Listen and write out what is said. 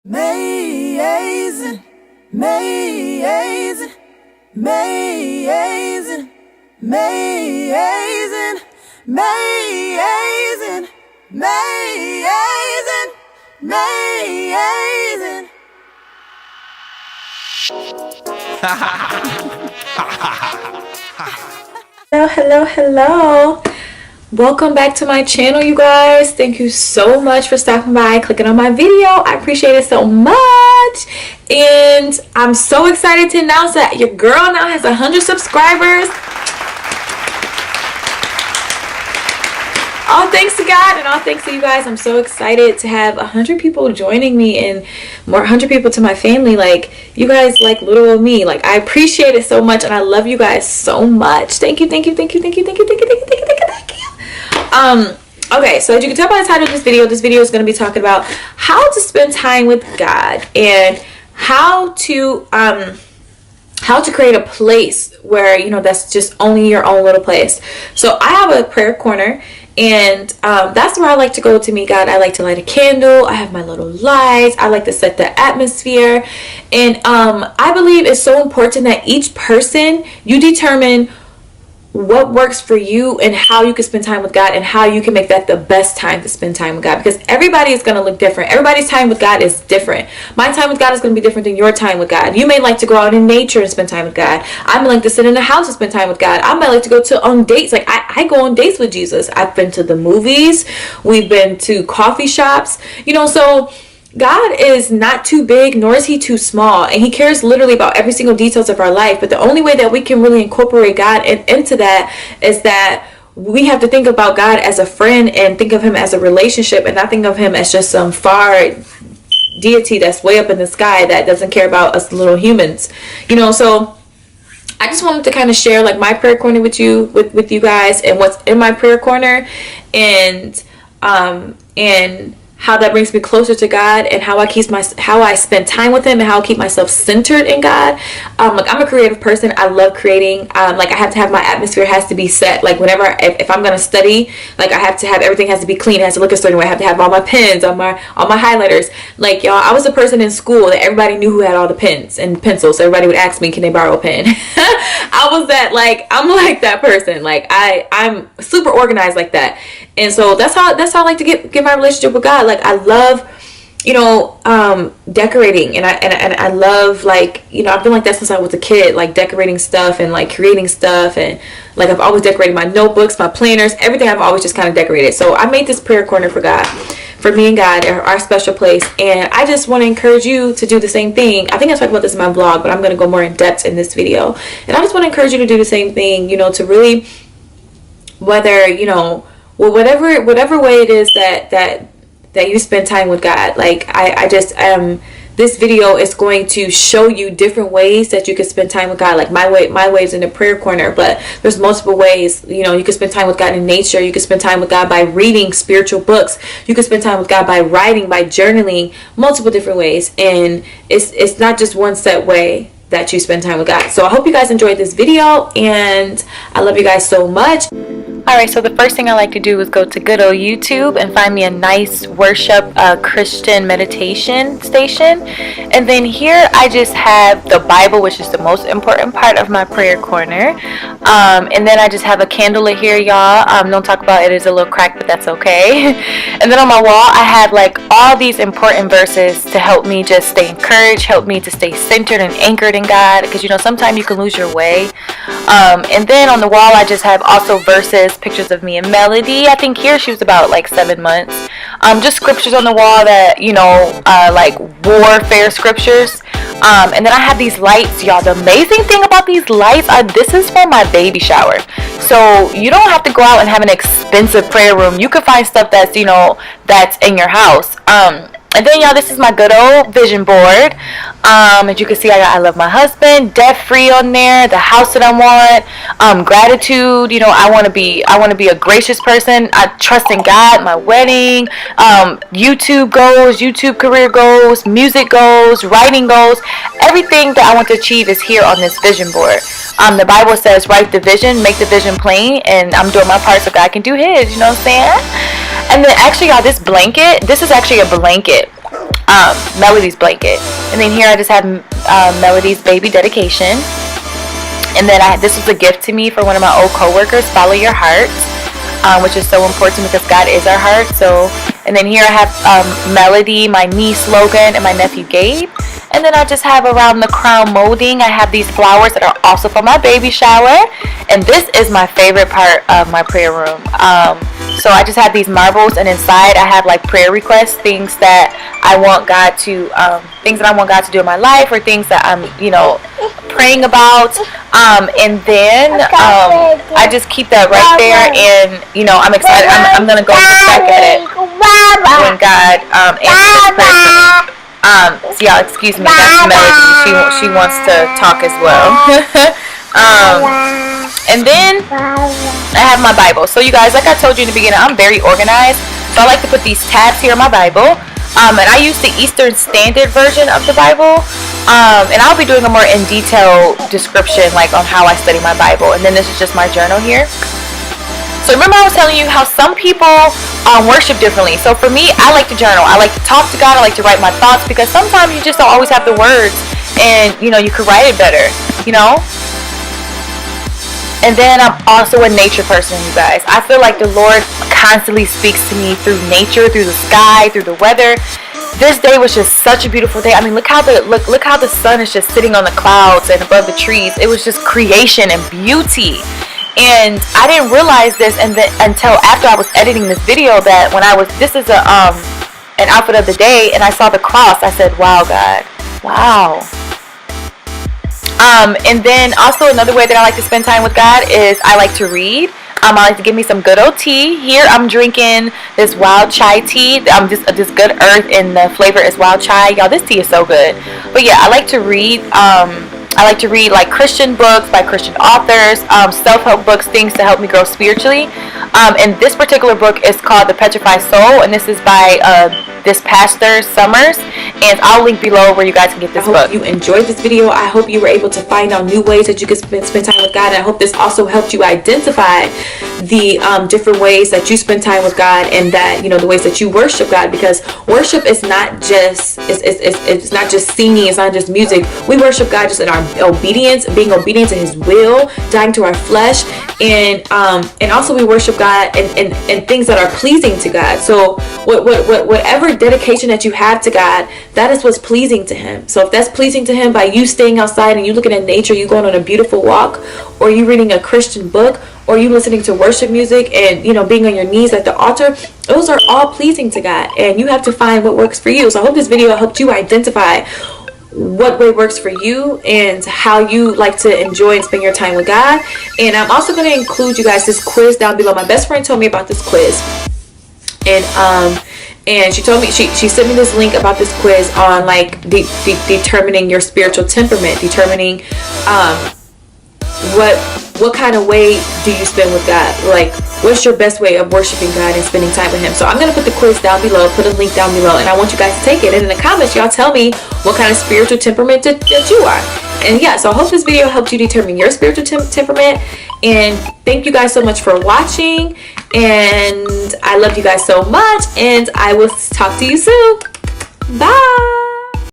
Amazing, amazing, amazing, amazing, amazing, amazing, amazing. Hello. Welcome back to my channel, you guys. Thank you so much for stopping by, clicking on my video. I appreciate it so much. And I'm so excited to announce that your girl now has 100 subscribers. All thanks to God and all thanks to you guys. I'm so excited to have 100 people joining me and more 100 people to my family. Like, you guys like little old me. Like, I appreciate it so much and I love you guys so much. Thank you. Okay, so as you can tell by the title of this video is going to be talking about how to spend time with God and how to create a place where, you know, that's just only your own little place. So I have a prayer corner, and that's where I like to go to meet God. I like to light a candle. I have my little lights. I like to set the atmosphere. And I believe it's so important that each person, you determine what works for you and how you can spend time with God and how you can make that the best time to spend time with God, because everybody is going to look different. Everybody's time with God is different. My time with God is going to be different than your time with God. You may like to go out in nature and spend time with God. I might like to sit in the house and spend time with God. I might like to go on dates. Like, I go on dates with Jesus. I've been to the movies. We've been to coffee shops, you know. So God is not too big, nor is he too small, and he cares literally about every single details of our life. But the only way that we can really incorporate God into that is that we have to think about God as a friend and think of him as a relationship, and not think of him as just some far deity that's way up in the sky that doesn't care about us little humans, you know. So I just wanted to kind of share like my prayer corner with you guys, and what's in my prayer corner, and how that brings me closer to God, and how I spend time with him, and how I keep myself centered in God. Like, I'm a creative person. I love creating. Like, I have to have my atmosphere has to be set. Like, whenever if I'm gonna study, like, I have to have everything has to be clean. It has to look a certain way. I have to have all my pens, all my highlighters. Like, y'all, I was a person in school that everybody knew who had all the pens and pencils. So everybody would ask me, can they borrow a pen? I'm like that person. Like, I'm super organized like that. And so that's how I like to get my relationship with God. Like, I love, you know, decorating, and I love, like, you know, I've been like that since I was a kid, like decorating stuff and like creating stuff, and like I've always decorated my notebooks, my planners, everything. I've always just kind of decorated. So I made this prayer corner for God, for me and God, our special place, and I just want to encourage you to do the same thing. I think I talked about this in my vlog, but I'm going to go more in depth in this video, and I just want to encourage you to do the same thing, you know, to really, whether, you know, well, whatever way it is that you spend time with God. Like, I just this video is going to show you different ways that you can spend time with God. Like, my way is in the prayer corner, but there's multiple ways. You know, you can spend time with God in nature. You can spend time with God by reading spiritual books. You can spend time with God by writing, by journaling, multiple different ways. And it's not just one set way that you spend time with God. So I hope you guys enjoyed this video, and I love you guys so much. Alright, so the first thing I like to do is go to good old YouTube and find me a nice worship Christian meditation station. And then here I just have the Bible, which is the most important part of my prayer corner. And then I just have a candle lit here, y'all. Don't talk about it, it's a little cracked, but that's okay. And then on my wall I have like all these important verses to help me just stay encouraged, help me to stay centered and anchored in God, because, you know, sometimes you can lose your way. And then on the wall I just have also verses, pictures of me and Melody. I think here she was about like 7 months. Just scriptures on the wall that, you know, like warfare scriptures. And then I have these lights, y'all. The amazing thing about these lights are this is for my baby shower. So you don't have to go out and have an expensive prayer room. You can find stuff that's, you know, that's in your house. And then, y'all, this is my good old vision board. As you can see, I love my husband, debt free on there, the house that I want, gratitude. You know, I want to be a gracious person. I trust in God, my wedding, YouTube goals, YouTube career goals, music goals, writing goals. Everything that I want to achieve is here on this vision board. The Bible says, write the vision, make the vision plain, and I'm doing my part so God can do his, you know what I'm saying? And then actually, y'all, this is actually a blanket. Melody's blanket. And then here I just have Melody's baby dedication. And then this was a gift to me for one of my old co-workers, Follow Your Heart, which is so important because God is our heart. So, and then here I have Melody, my niece Logan, and my nephew Gabe. And then I just have around the crown molding, I have these flowers that are also for my baby shower. And this is my favorite part of my prayer room. So I just have these marbles, and inside I have like prayer requests, things that I want God to do in my life, or things that I'm, praying about. And then I just keep that right there, and I'm excited. I'm gonna go look back at it when God answers this prayer for me. So y'all excuse me, that's Melody. She wants to talk as well. And then I have my Bible. So you guys, like I told you in the beginning, I'm very organized. So I like to put these tabs here in my Bible. And I use the Eastern Standard Version of the Bible. And I'll be doing a more in detail description like on how I study my Bible. And then this is just my journal here. So remember I was telling you how some people worship differently. So for me, I like to journal. I like to talk to God. I like to write my thoughts, because sometimes you just don't always have the words, and you could write it better, And then I'm also a nature person, you guys. I feel like the Lord constantly speaks to me through nature, through the sky, through the weather. This day was just such a beautiful day. I mean, look how the sun is just sitting on the clouds and above the trees. It was just creation and beauty. And I didn't realize this until after I was editing this video, that this is an outfit of the day, and I saw the cross. I said, wow, God, wow. And then also another way that I like to spend time with God is I like to read. I like to give me some good old tea. Here I'm drinking this wild chai tea. This good earth, and the flavor is wild chai. Y'all, this tea is so good. But yeah, I like to read. I like to read like Christian books by Christian authors, self-help books, things to help me grow spiritually. And this particular book is called The Petrified Soul, and this is by this pastor Summers, and I'll link below where you guys can get this book. I hope you enjoyed this video. I hope you were able to find out new ways that you can spend time with God. And I hope this also helped you identify the different ways that you spend time with God, and that the ways that you worship God, because worship is not just it's not just singing, it's not just music. We worship God just in our obedience, being obedient to His will, dying to our flesh, and also we worship God in things that are pleasing to God. So whatever dedication that you have to God, that is what's pleasing to Him. So if that's pleasing to Him by you staying outside and you looking at nature, you going on a beautiful walk, or you reading a Christian book, or you listening to worship music, and being on your knees at the altar, those are all pleasing to God, and you have to find what works for you. So I hope this video helped you identify what way works for you and how you like to enjoy and spend your time with God. And I'm also going to include you guys this quiz down below. My best friend told me about this quiz, and she told me, she sent me this link about this quiz on like determining your spiritual temperament, determining what kind of way do you spend with God, like what's your best way of worshiping God and spending time with Him. So I'm going to put the quiz down below, put a link down below, and I want you guys to take it, and in the comments y'all tell me what kind of spiritual temperament that you are. And yeah, so I hope this video helped you determine your spiritual temperament, and thank you guys so much for watching, and I love you guys so much, and I will talk to you soon. Bye.